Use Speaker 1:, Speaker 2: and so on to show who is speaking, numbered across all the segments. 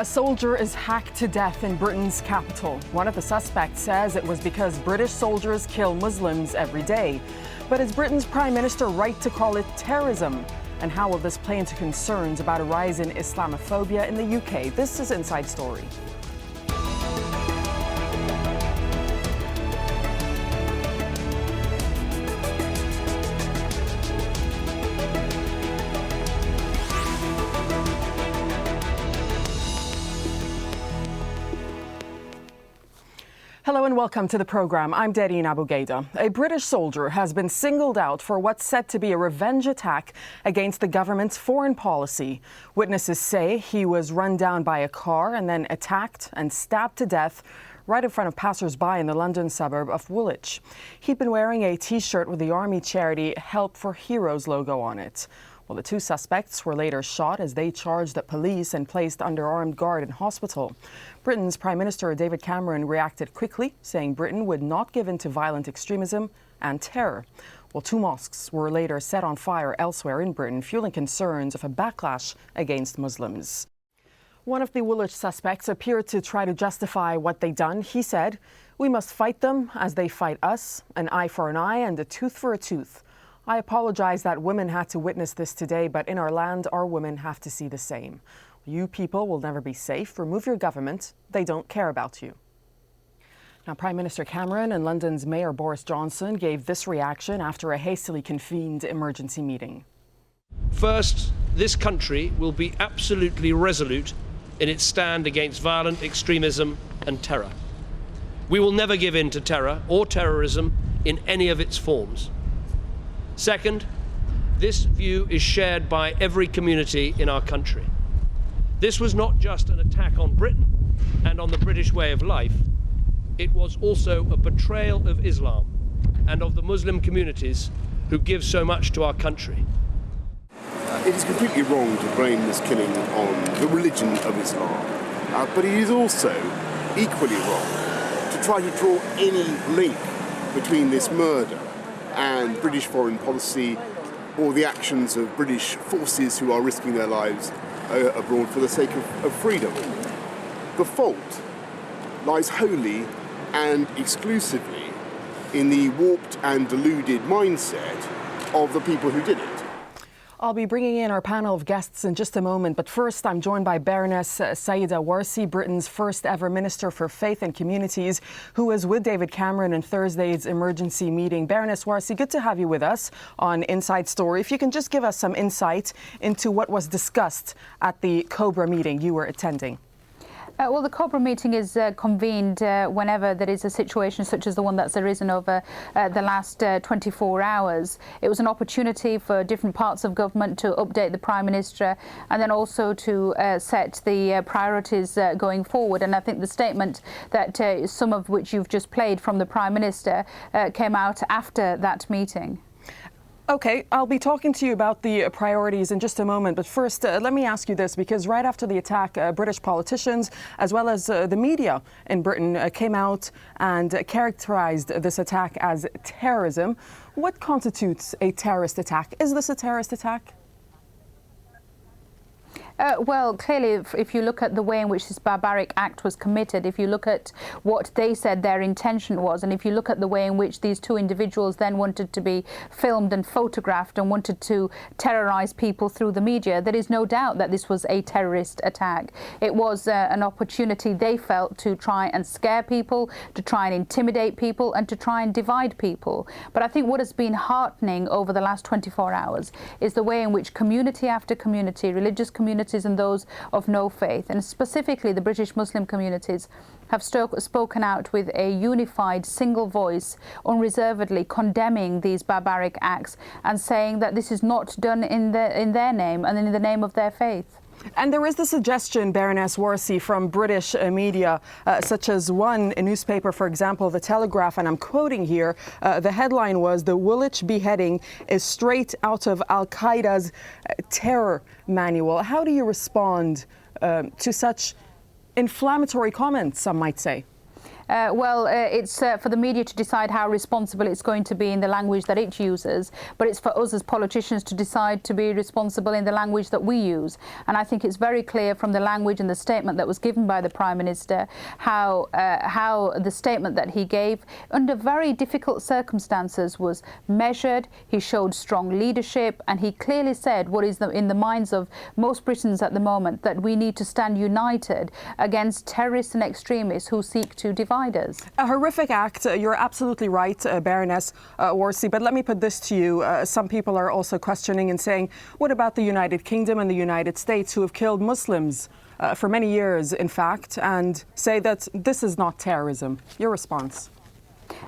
Speaker 1: A soldier is hacked to death in Britain's capital. One of the suspects says it was because British soldiers kill Muslims every day. But is Britain's Prime Minister right to call it terrorism? And how will this play into concerns about a rise in Islamophobia in the UK? This is Inside Story. Hello and welcome to the programme. I'm Darine Abougaida. A British soldier has been singled out for what's said to be a revenge attack against the government's foreign policy. Witnesses say he was run down by a car and then attacked and stabbed to death right in front of passers-by in the London suburb of Woolwich. He'd been wearing a T-shirt with the army charity Help for Heroes logo on it. Well, the two suspects were later shot as they charged at police and placed under armed guard in hospital. Britain's Prime Minister David Cameron reacted quickly, saying Britain would not give in to violent extremism and terror. Well, two mosques were later set on fire elsewhere in Britain, fueling concerns of a backlash against Muslims. One of the Woolwich suspects appeared to try to justify what they'd done. He said, "We must fight them as they fight us, an eye for an eye and a tooth for a tooth. I apologize that women had to witness this today, but in our land, our women have to see the same. You people will never be safe. Remove your government. They don't care about you." Now, Prime Minister Cameron and London's Mayor Boris Johnson gave this reaction after a hastily convened emergency meeting.
Speaker 2: First, this country will be absolutely resolute in its stand against violent extremism and terror. We will never give in to terror or terrorism in any of its forms. Second, this view is shared by every community in our country. This was not just an attack on Britain and on the British way of life. It was also a betrayal of Islam and of the Muslim communities who give so much to our country.
Speaker 3: It is completely wrong to blame this killing on the religion of Islam, but it is also equally wrong to try to draw any link between this murder and British foreign policy or the actions of British forces who are risking their lives abroad for the sake of freedom. The fault lies wholly and exclusively in the warped and deluded mindset of the people who did it.
Speaker 1: I'll be bringing in our panel of guests in just a moment, but first I'm joined by Baroness Sayeeda Warsi, Britain's first ever Minister for Faith and Communities, who was with David Cameron in Thursday's emergency meeting. Baroness Warsi, good to have you with us on Inside Story. If you can just give us some insight into what was discussed at the COBRA meeting you were attending.
Speaker 4: Well, the COBRA meeting is convened whenever there is a situation such as the one that's arisen over the last 24 hours. It was an opportunity for different parts of government to update the Prime Minister and then also to set the priorities going forward. And I think the statement that some of which you've just played from the Prime Minister came out after that meeting.
Speaker 1: Okay, I'll be talking to you about the priorities in just a moment. But first, let me ask you this, because right after the attack, British politicians, as well as the media in Britain, came out and characterized this attack as terrorism. What constitutes a terrorist attack? Is this a terrorist attack?
Speaker 4: Well, clearly, if you look at the way in which this barbaric act was committed, if you look at what they said their intention was, and if you look at the way in which these two individuals then wanted to be filmed and photographed and wanted to terrorize people through the media, there is no doubt that this was a terrorist attack. It was an opportunity they felt to try and scare people, to try and intimidate people, and to try and divide people. But I think what has been heartening over the last 24 hours is the way in which community after community, religious communities and those of no faith, and specifically the British Muslim communities, have spoken out with a unified single voice, unreservedly condemning these barbaric acts and saying that this is not done in their name and in the name of their faith.
Speaker 1: And there is the suggestion, Baroness Warsi, from British media, such as one newspaper, for example, The Telegraph, and I'm quoting here, the headline was, "The Woolwich beheading is straight out of Al-Qaeda's terror manual." How do you respond to such inflammatory comments, some might say?
Speaker 4: It's for the media to decide how responsible it's going to be in the language that it uses, but it's for us as politicians to decide to be responsible in the language that we use. And I think it's very clear from the language and the statement that was given by the Prime Minister how the statement that he gave under very difficult circumstances was measured. He showed strong leadership, and he clearly said what is in the minds of most Britons at the moment, that we need to stand united against terrorists and extremists who seek to divide us.
Speaker 1: A horrific act. You're absolutely right, Baroness Worsley. But let me put this to you. Some people are also questioning and saying, what about the United Kingdom and the United States, who have killed Muslims for many years, in fact, and say that this is not terrorism? Your response?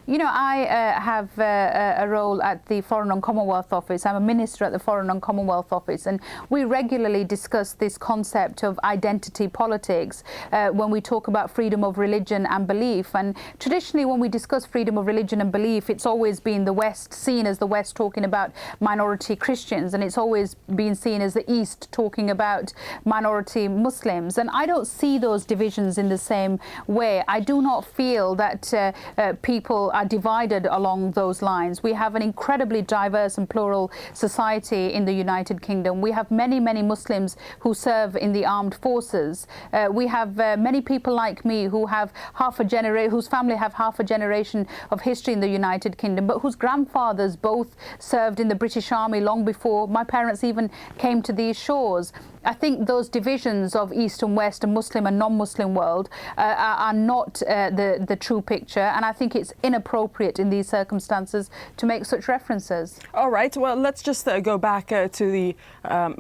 Speaker 4: You know, I have a role at the Foreign and Commonwealth Office. I'm a minister at the Foreign and Commonwealth Office, and we regularly discuss this concept of identity politics when we talk about freedom of religion and belief. And traditionally, when we discuss freedom of religion and belief, it's always been the West, seen as the West talking about minority Christians, and it's always been seen as the East talking about minority Muslims. And I don't see those divisions in the same way. I do not feel that people are divided along those lines. We have an incredibly diverse and plural society in the United Kingdom. We have many, many Muslims who serve in the armed forces. We have many people like me who have whose family have half a generation of history in the United Kingdom, but whose grandfathers both served in the British Army long before my parents even came to these shores. I think those divisions of East and West and Muslim and non-Muslim world are not the true picture, and I think it's inappropriate in these circumstances to make such references.
Speaker 1: All right, well, let's just go back to the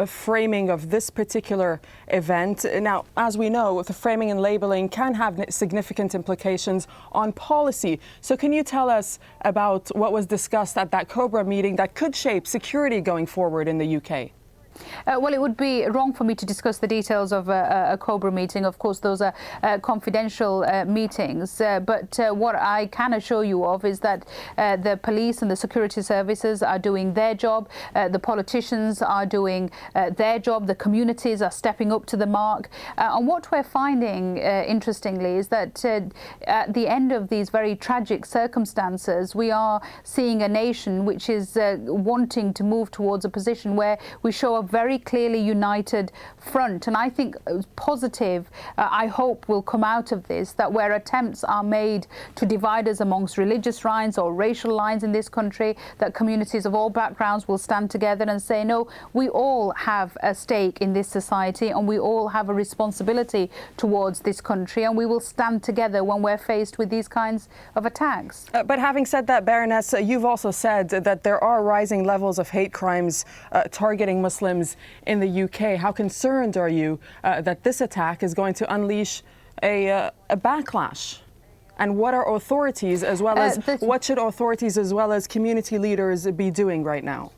Speaker 1: framing of this particular event. Now, as we know, the framing and labeling can have significant implications on policy. So can you tell us about what was discussed at that COBRA meeting that could shape security going forward in the UK?
Speaker 4: Well, it would be wrong for me to discuss the details of a COBRA meeting. Of course, those are confidential meetings. But what I can assure you of is that the police and the security services are doing their job. The politicians are doing their job. The communities are stepping up to the mark. And what we're finding, interestingly, is that at the end of these very tragic circumstances, we are seeing a nation which is wanting to move towards a position where we show a very clearly united front. And I think positive, I hope, will come out of this, that where attempts are made to divide us amongst religious lines or racial lines in this country, that communities of all backgrounds will stand together and say, no, we all have a stake in this society and we all have a responsibility towards this country, and we will stand together when we're faced with these kinds of attacks.
Speaker 1: But having said that, Baroness, you've also said that there are rising levels of hate crimes targeting Muslims in the UK. How concerned are you that this attack is going to unleash a backlash? And what are authorities, as well as what should authorities as well as community leaders be doing right now?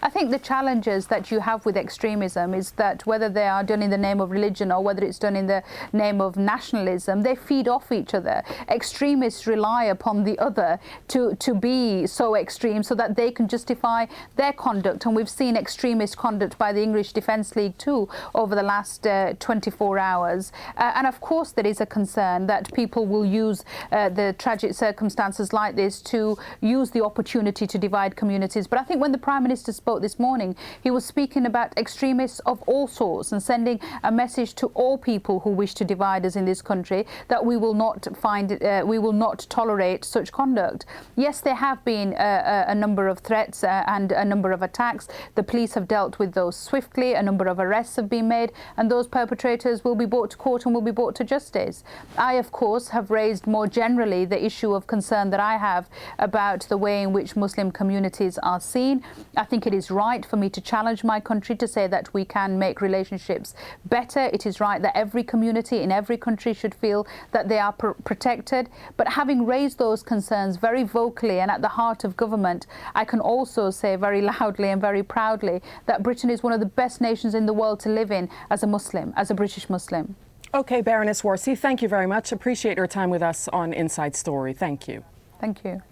Speaker 4: I think the challenges that you have with extremism is that whether they are done in the name of religion or whether it's done in the name of nationalism, they feed off each other. Extremists rely upon the other to be so extreme so that they can justify their conduct. And we've seen extremist conduct by the English Defence League too over the last 24 hours. And of course there is a concern that people will use the tragic circumstances like this to use the opportunity to divide communities. But I think when the Prime Minister spoke this morning, he was speaking about extremists of all sorts and sending a message to all people who wish to divide us in this country that we will not we will not tolerate such conduct. Yes, there have been a number of threats and a number of attacks. The police have dealt with those swiftly. A number of arrests have been made, and those perpetrators will be brought to court and will be brought to justice. I, of course, have raised more generally the issue of concern that I have about the way in which Muslim communities are seen. I think it is right for me to challenge my country to say that we can make relationships better. It is right that every community in every country should feel that they are protected. But having raised those concerns very vocally and at the heart of government, I can also say very loudly and very proudly that Britain is one of the best nations in the world to live in as a Muslim, as a British Muslim.
Speaker 1: Okay, Baroness Worsley, thank you very much. Appreciate your time with us on Inside Story. Thank you.
Speaker 4: Thank you.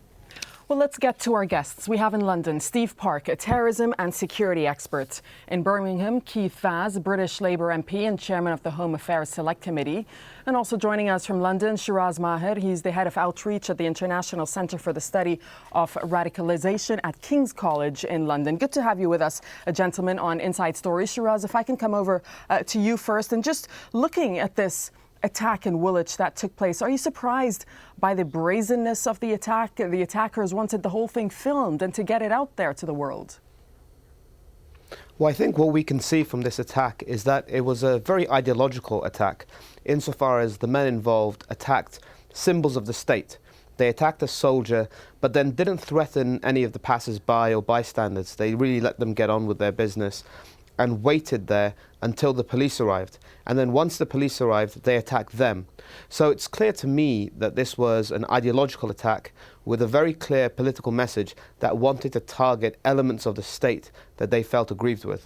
Speaker 1: Well, let's get to our guests. We have in London Steve Park, a terrorism and security expert. In Birmingham, Keith Vaz, British Labour MP and chairman of the Home Affairs Select Committee. And also joining us from London, Shiraz Maher. He's the head of outreach at the International Centre for the Study of Radicalisation at King's College in London. Good to have you with us, gentlemen, on Inside Stories. Shiraz, if I can come over to you first, and just looking at this attack in Woolwich that took place, are you surprised by the brazenness of the attack? The attackers wanted the whole thing filmed and to get it out there to the world.
Speaker 5: Well, I think what we can see from this attack is that it was a very ideological attack, insofar as the men involved attacked symbols of the state. They attacked a soldier, but then didn't threaten any of the passers-by or bystanders. They really let them get on with their business and waited there until the police arrived. And then once the police arrived, they attacked them. So it's clear to me that this was an ideological attack with a very clear political message that wanted to target elements of the state that they felt aggrieved with.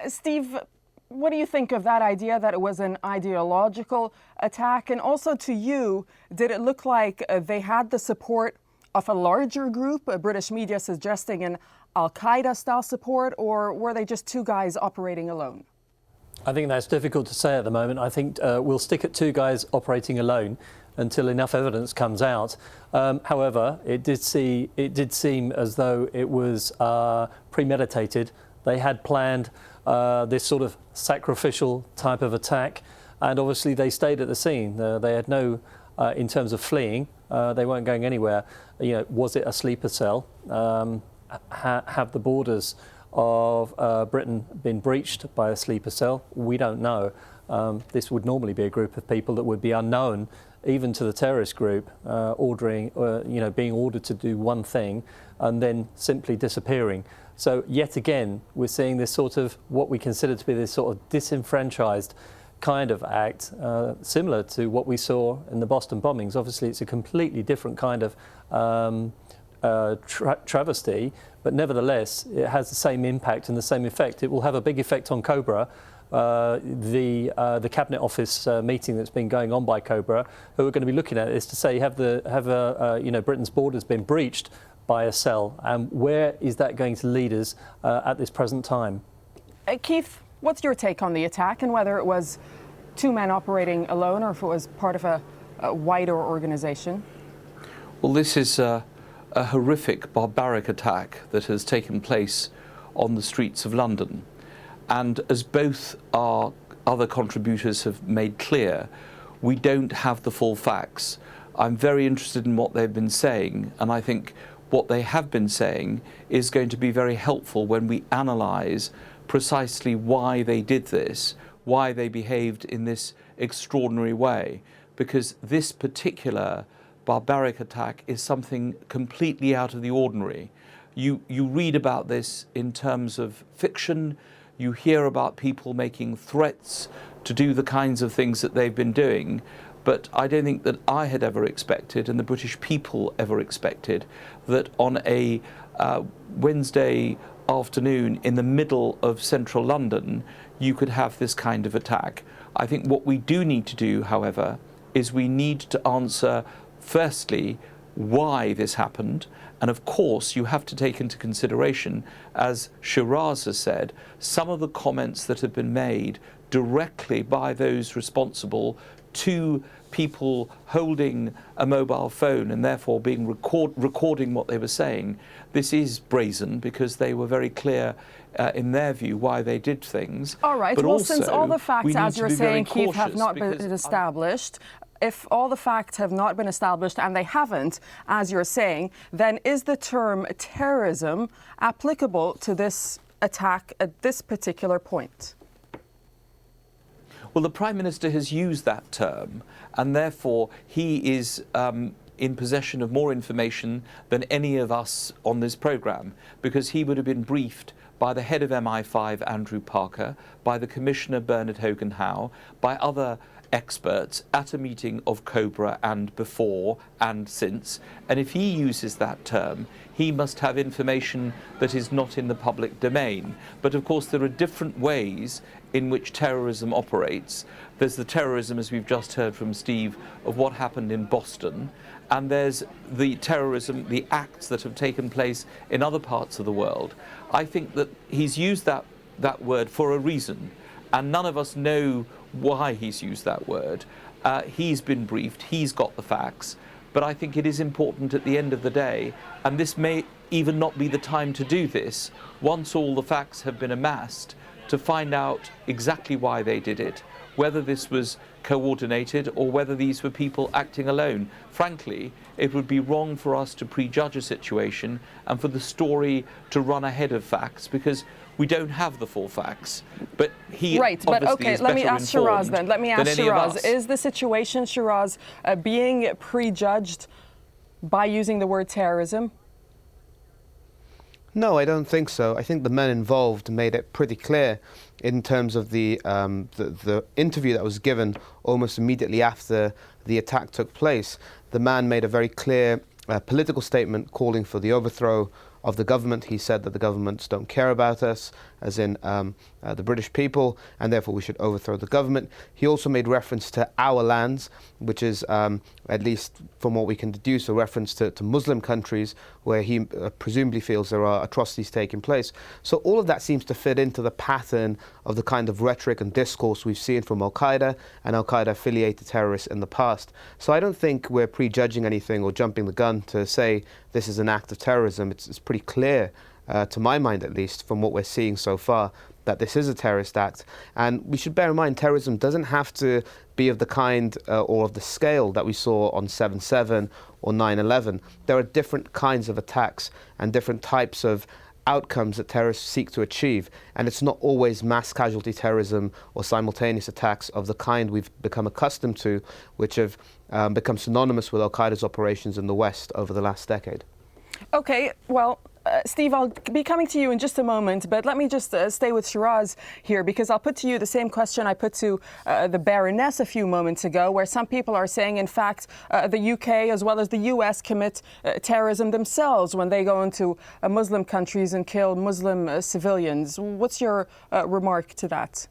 Speaker 1: Steve, what do you think of that idea that it was an ideological attack? And also to you, did it look like they had the support of a larger group, British media suggesting an Al-Qaeda style support, or were they just two guys operating alone?
Speaker 6: I think that's difficult to say at the moment. I think we'll stick at two guys operating alone until enough evidence comes out. However, it did seem as though it was premeditated. They had planned this sort of sacrificial type of attack, and obviously they stayed at the scene. They had no, in terms of fleeing, they weren't going anywhere. You know, was it a sleeper cell? Have the borders of Britain been breached by a sleeper cell? We don't know. This would normally be a group of people that would be unknown even to the terrorist group, being ordered to do one thing and then simply disappearing. So yet again, we're seeing this sort of what we consider to be this sort of disenfranchised kind of act, similar to what we saw in the Boston bombings. Obviously, it's a completely different kind of travesty, but nevertheless, it has the same impact and the same effect. It will have a big effect on Cobra. The Cabinet Office meeting that's been going on by Cobra, who are going to be looking at is to say, have Britain's borders been breached by a cell, and where is that going to lead us at this present time?
Speaker 1: Keith, what's your take on the attack and whether it was two men operating alone or if it was part of a wider organization?
Speaker 7: Well, this is a horrific, barbaric attack that has taken place on the streets of London. And as both our other contributors have made clear, we don't have the full facts. I'm very interested in what they've been saying, and I think what they have been saying is going to be very helpful when we analyse precisely why they did this, why they behaved in this extraordinary way, because this particular barbaric attack is something completely out of the ordinary. You read about this in terms of fiction, you hear about people making threats to do the kinds of things that they've been doing, but I don't think that I had ever expected, and the British people ever expected, that on a Wednesday afternoon in the middle of central London, you could have this kind of attack. I think what we do need to do, however, is we need to answer, firstly, why this happened. And of course, you have to take into consideration, as Shiraz has said, some of the comments that have been made directly by those responsible to people holding a mobile phone and therefore being recording what they were saying. This is brazen because they were very clear in their view why they did things.
Speaker 1: All right,
Speaker 7: but
Speaker 1: well,
Speaker 7: also,
Speaker 1: since all the facts, as you're saying, Keith, have not been
Speaker 7: because
Speaker 1: established, if all the facts have not been established, and they haven't, as you're saying, then is the term terrorism applicable to this attack at this particular point?
Speaker 7: Well, the Prime Minister has used that term, and therefore he is in possession of more information than any of us on this programme, because he would have been briefed by the head of MI5, Andrew Parker, by the Commissioner, Bernard Hogan Howe, by other experts at a meeting of Cobra and before and since, and if he uses that term, he must have information that is not in the public domain. But of course there are different ways in which terrorism operates. There's the terrorism, as we've just heard from Steve, of what happened in Boston, and there's the terrorism, the acts that have taken place in other parts of the world. I think that he's used that word for a reason, and none of us know why he's used that word. He's been briefed, he's got the facts, but I think it is important at the end of the day, and this may even not be the time to do this, once all the facts have been amassed, to find out exactly why they did it, whether this was coordinated or whether these were people acting alone. Frankly, it would be wrong for us to prejudge a situation and for the story to run ahead of facts, because we don't have the full facts. But he obviously is
Speaker 1: let me
Speaker 7: better
Speaker 1: ask Shiraz
Speaker 7: informed
Speaker 1: then. Let me
Speaker 7: than
Speaker 1: ask
Speaker 7: any of
Speaker 1: Shiraz.
Speaker 7: us.
Speaker 1: Is the situation, Shiraz, being prejudged by using the word terrorism?
Speaker 5: No, I don't think so. I think the men involved made it pretty clear in terms of the interview that was given almost immediately after the attack took place. The man made a very clear political statement calling for the overthrow of the government. He said that the governments don't care about us, as in the British people, and therefore we should overthrow the government. He also made reference to our lands, which is, at least from what we can deduce, a reference to Muslim countries where he presumably feels there are atrocities taking place. So all of that seems to fit into the pattern of the kind of rhetoric and discourse we've seen from Al-Qaeda and Al-Qaeda affiliated terrorists in the past. So I don't think we're prejudging anything or jumping the gun to say this is an act of terrorism. It's pretty clear, to my mind at least, from what we're seeing so far, that this is a terrorist act. And we should bear in mind, terrorism doesn't have to be of the kind or of the scale that we saw on 7/7 or 9/11. There are different kinds of attacks and different types of outcomes that terrorists seek to achieve. And it's not always mass casualty terrorism or simultaneous attacks of the kind we've become accustomed to, which have become synonymous with Al-Qaeda's operations in the West over the last decade.
Speaker 1: Okay, well, Steve, I'll be coming to you in just a moment, but let me just stay with Shiraz here, because I'll put to you the same question I put to the Baroness a few moments ago, where some people are saying, in fact, the UK as well as the US commit terrorism themselves when they go into Muslim countries and kill Muslim civilians. What's your remark to that?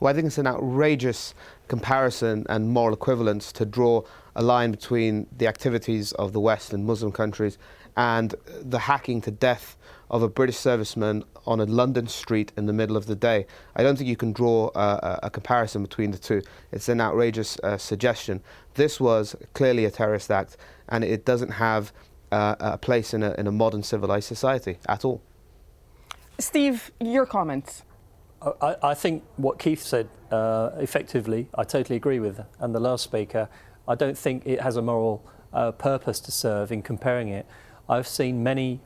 Speaker 5: Well, I think it's an outrageous comparison and moral equivalence to draw a line between the activities of the West and Muslim countries and the hacking to death of a British serviceman on a London street in the middle of the day. I don't think you can draw a comparison between the two. It's an outrageous suggestion. This was clearly a terrorist act, and it doesn't have a place in a modern civilized society at all.
Speaker 1: Steve, your comments.
Speaker 6: I think what Keith said effectively, I totally agree with, and the last speaker. I don't think it has a moral purpose to serve in comparing it. I've seen many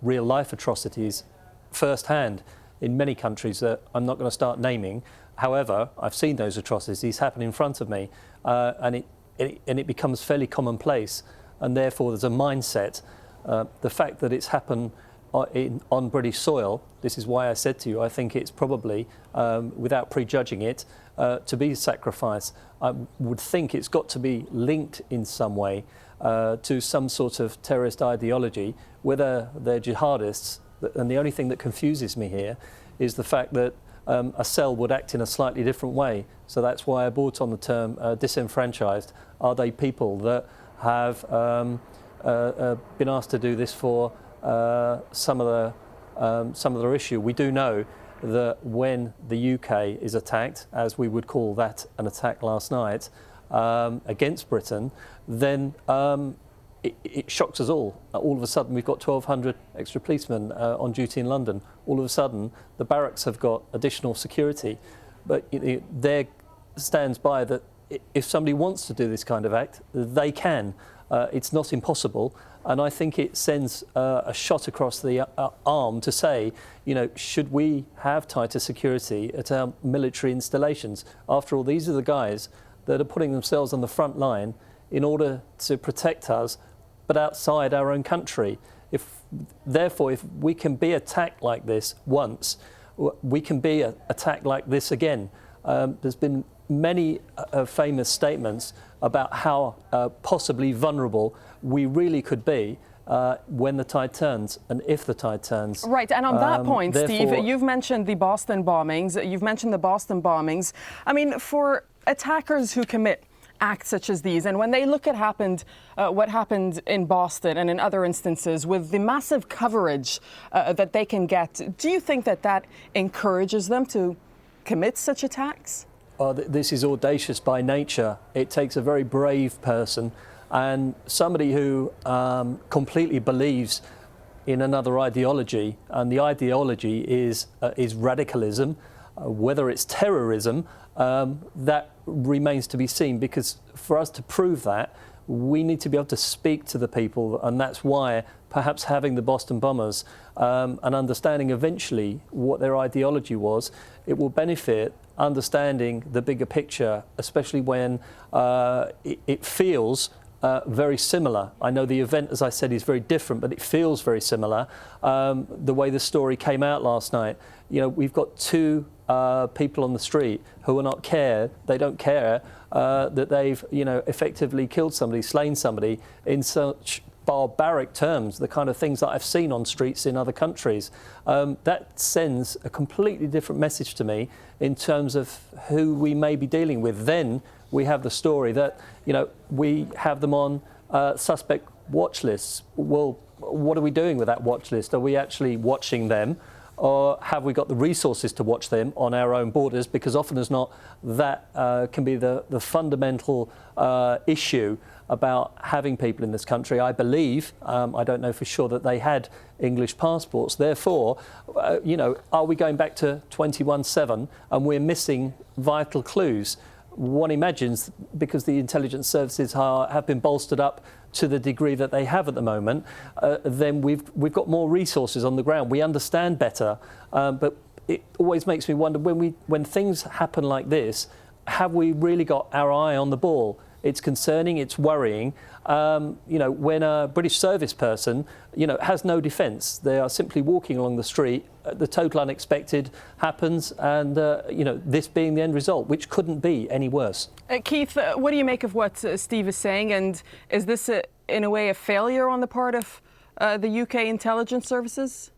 Speaker 6: real-life atrocities firsthand in many countries that I'm not going to start naming. However, I've seen those atrocities happen in front of me, and it becomes fairly commonplace, and therefore there's a mindset. The fact that it's happened on British soil, this is why I said to you, I think it's probably, without prejudging it, to be a sacrifice. I would think it's got to be linked in some way to some sort of terrorist ideology, whether they're jihadists. And the only thing that confuses me here is the fact that a cell would act in a slightly different way. So that's why I brought on the term disenfranchised. Are they people that have been asked to do this for some of their issue? We do know that when the UK is attacked, as we would call that an attack last night, against Britain, then it shocks us all. All of a sudden, we've got 1,200 extra policemen on duty in London. All of a sudden, the barracks have got additional security. But there stands by that if somebody wants to do this kind of act, they can. It's not impossible. And I think it sends a shot across the arm to say, should we have tighter security at our military installations? After all, these are the guys that are putting themselves on the front line in order to protect us, but outside our own country. Therefore, if we can be attacked like this once, we can be attacked like this again. there's been many famous statements about how possibly vulnerable we really could be when the tide turns, and if the tide turns.
Speaker 1: Right, and on that point, Steve, you've mentioned the Boston bombings. I mean, for attackers who commit acts such as these, and when they look at what happened in Boston and in other instances, with the massive coverage that they can get, do you think that encourages them to commit such attacks?
Speaker 6: This is audacious by nature. It takes a very brave person and somebody who completely believes in another ideology, and the ideology is radicalism. Whether it's terrorism, that remains to be seen, because for us to prove that, we need to be able to speak to the people, and that's why perhaps having the Boston bombers and understanding eventually what their ideology was, it will benefit understanding the bigger picture, especially when it feels very similar. I know the event, as I said, is very different, but it feels very similar. The way the story came out last night, you know, we've got two people on the street who they don't care that they've, you know, effectively killed somebody, slain somebody in such barbaric terms, the kind of things that I've seen on streets in other countries. That sends a completely different message to me in terms of who we may be dealing with. Then we have the story that, you know, we have them on suspect watch lists. Well, what are we doing with that watch list? Are we actually watching them? Or have we got the resources to watch them on our own borders? Because often as not, that can be the fundamental issue about having people in this country. I believe, I don't know for sure, that they had English passports. Therefore, you know, are we going back to 21/7 and we're missing vital clues? One imagines, because the intelligence services have been bolstered up to the degree that they have at the moment, then we've got more resources on the ground. We understand better, but it always makes me wonder, when things happen like this, have we really got our eye on the ball? It's concerning, it's worrying. You know, when a British service person, you know, has no defence, they are simply walking along the street, the total unexpected happens, and, you know, this being the end result, which couldn't be any worse.
Speaker 1: Keith, what do you make of what Steve is saying, and is this, in a way, a failure on the part of the UK intelligence services?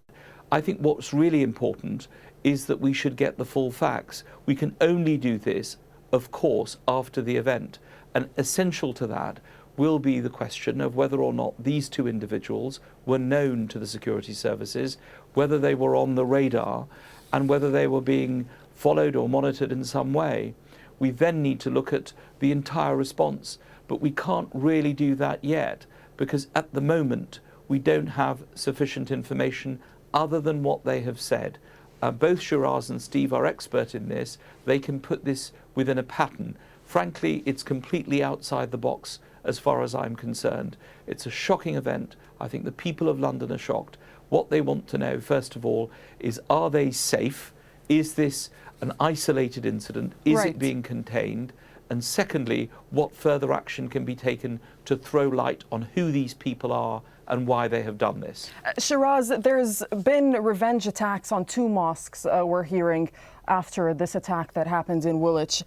Speaker 7: I think what's really important is that we should get the full facts. We can only do this, of course, after the event. And essential to that will be the question of whether or not these two individuals were known to the security services, whether they were on the radar, and whether they were being followed or monitored in some way. We then need to look at the entire response, but we can't really do that yet, because at the moment we don't have sufficient information other than what they have said. Both Shiraz and Steve are expert in this. They can put this within a pattern. Frankly, it's completely outside the box as far as I'm concerned. It's a shocking event. I think the people of London are shocked. What they want to know, first of all, is, are they safe? Is this an isolated incident? Is it being contained? And secondly, what further action can be taken to throw light on who these people are and why they have done this?
Speaker 1: Shiraz, there's been revenge attacks on two mosques, we're hearing, after this attack that happened in Woolwich.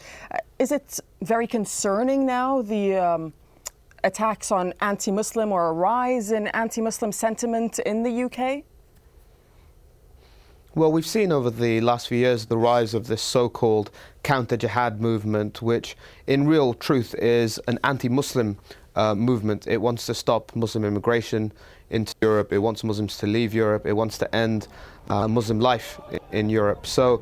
Speaker 1: Is it very concerning now, the attacks on anti-Muslim, or a rise in anti-Muslim sentiment in the UK?
Speaker 5: Well, we've seen over the last few years the rise of this so-called counter-jihad movement, which in real truth is an anti-Muslim movement. It wants to stop Muslim immigration into Europe. It wants Muslims to leave Europe. It wants to end Muslim life in Europe. So,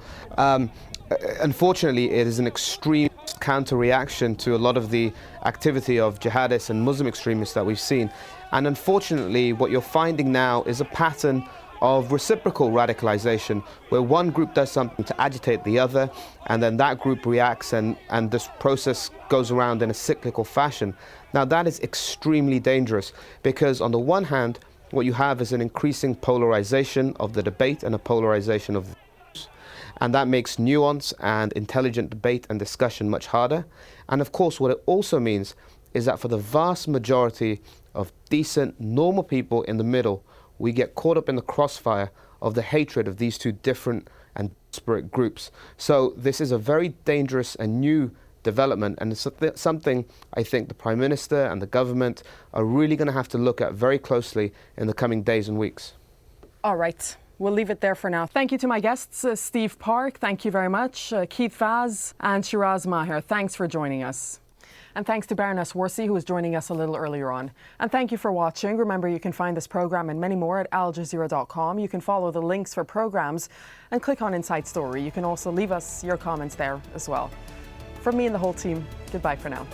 Speaker 5: unfortunately, it is an extreme counter-reaction to a lot of the activity of jihadists and Muslim extremists that we've seen. And unfortunately, what you're finding now is a pattern of reciprocal radicalization, where one group does something to agitate the other, and then that group reacts, and this process goes around in a cyclical fashion. Now, that is extremely dangerous, because on the one hand, what you have is an increasing polarization of the debate and a polarization of views, and that makes nuance and intelligent debate and discussion much harder. And of course, what it also means is that for the vast majority of decent, normal people in the middle, we get caught up in the crossfire of the hatred of these two different and disparate groups. So this is a very dangerous and new development, and it's something I think the Prime Minister and the government are really going to have to look at very closely in the coming days and weeks.
Speaker 1: All right. We'll leave it there for now. Thank you to my guests, Steve Park, thank you very much, Keith Vaz and Shiraz Maher. Thanks for joining us. And thanks to Baroness Worsey, who was joining us a little earlier on. And thank you for watching. Remember, you can find this program and many more at aljazeera.com. You can follow the links for programs and click on Inside Story. You can also leave us your comments there as well. From me and the whole team, goodbye for now.